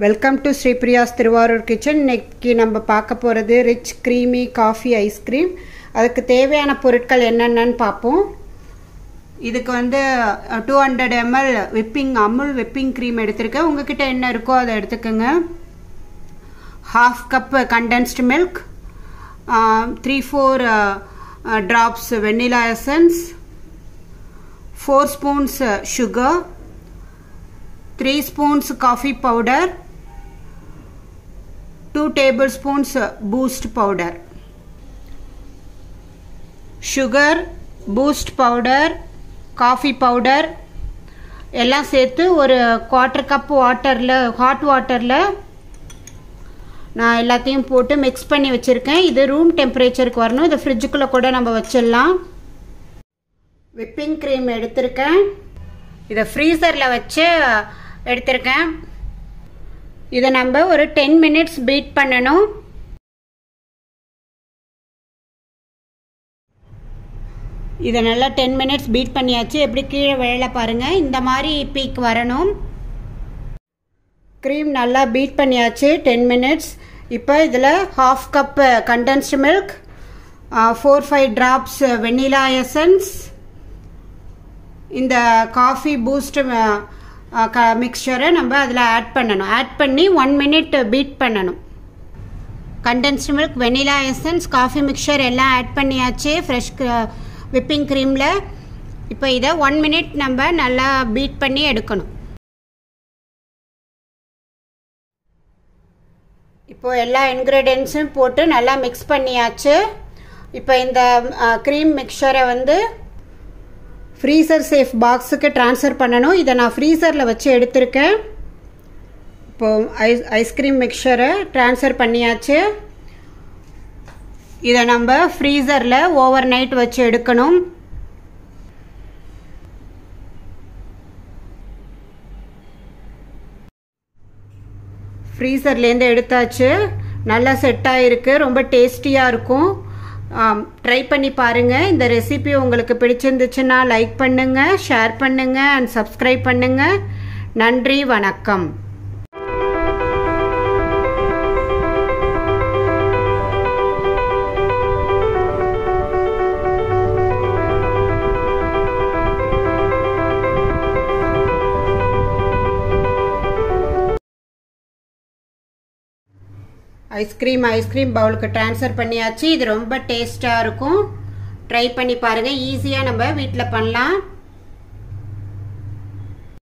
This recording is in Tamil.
Welcome to Shri Priya's Tiruvarur kitchen. இன்னைக்கு நம்ம பார்க்க போகிறது ரிச் க்ரீமி காஃபி ஐஸ்கிரீம். அதுக்கு தேவையான பொருட்கள் என்னென்னு பார்ப்போம். இதுக்கு வந்து 200 ml அமுல் விப்பிங் க்ரீம் எடுத்திருக்கேன். உங்ககிட்ட என்ன இருக்கோ அதை எடுத்துக்கோங்க. 1/2 cup condensed milk, 3-4 drops vanilla essence, 4 spoons sugar, 3 spoons coffee powder, 2 tablespoons boost powder. Sugar, boost powder, coffee powder எல்லாம் சேர்த்து ஒரு 1/4 கப் வாட்டரில், ஹாட் வாட்டரில் நான் எல்லாத்தையும் போட்டு மிக்ஸ் பண்ணி வச்சுருக்கேன். இது ரூம் டெம்பரேச்சருக்கு வரணும். இதை ஃப்ரிட்ஜுக்குள்ளே கூட நம்ம வச்சிடலாம். விப்பிங் க்ரீம் எடுத்திருக்கேன். இதை ஃப்ரீசரில் வச்சு எடுத்திருக்கேன். இதை நம்ம ஒரு 10 minutes பீட் பண்ணணும். இதை நல்லா 10 minutes பீட் பண்ணியாச்சு. எப்படி கீழே விழல பாருங்கள், இந்த மாதிரி பீக் வரணும். க்ரீம் நல்லா பீட் பண்ணியாச்சு 10 minutes. இப்போ இதில் 1/2 cup condensed milk, 4-5 drops vanilla essence, இந்த காஃபி பூஸ்ட் மிக்சரை நம்ம அதில் ஆட் பண்ணணும். ஆட் பண்ணி 1 minute பீட் பண்ணணும். Condensed milk, vanilla essence, coffee mixture எல்லாம் ஆட் பண்ணியாச்சு ஃப்ரெஷ் விப்பிங் க்ரீமில். இப்போ இதை 1 minute நம்ம நல்லா பீட் பண்ணி எடுக்கணும். இப்போது எல்லா இன்க்ரீடியன்ஸும் போட்டு நல்லா மிக்ஸ் பண்ணியாச்சு. இப்போ இந்த க்ரீம் மிக்சரை வந்து ஃப்ரீசர் சேஃப் பாக்ஸுக்கு ட்ரான்ஸ்ஃபர் பண்ணணும். இதை நான் ஃப்ரீசரில் வச்சு எடுத்திருக்கேன். இப்போது ஐஸ்கிரீம் மிக்சரை ட்ரான்ஸ்ஃபர் பண்ணியாச்சு. இதை நம்ம ஃப்ரீசரில் ஓவர் நைட் வச்சு எடுக்கணும். ஃப்ரீசர்லேருந்து எடுத்தாச்சு. நல்லா செட் ஆகிருக்கு. ரொம்ப டேஸ்டியாக இருக்கும். ட்ரை பண்ணி பாருங்கள். இந்த ரெசிபி உங்களுக்கு பிடிச்சிருந்துச்சுன்னா லைக் பண்ணுங்கள், ஷேர் பண்ணுங்கள் அண்ட் சப்ஸ்கிரைப் பண்ணுங்கள். நன்றி, வணக்கம். ஐஸ்கிரீம் பவுலுக்கு ட்ரான்ஸ்ஃபர் பண்ணியாச்சு. இது ரொம்ப டேஸ்ட்டாக இருக்கும். ட்ரை பண்ணி பாருங்கள். ஈஸியாக நம்ம வீட்டில் பண்ணலாம்.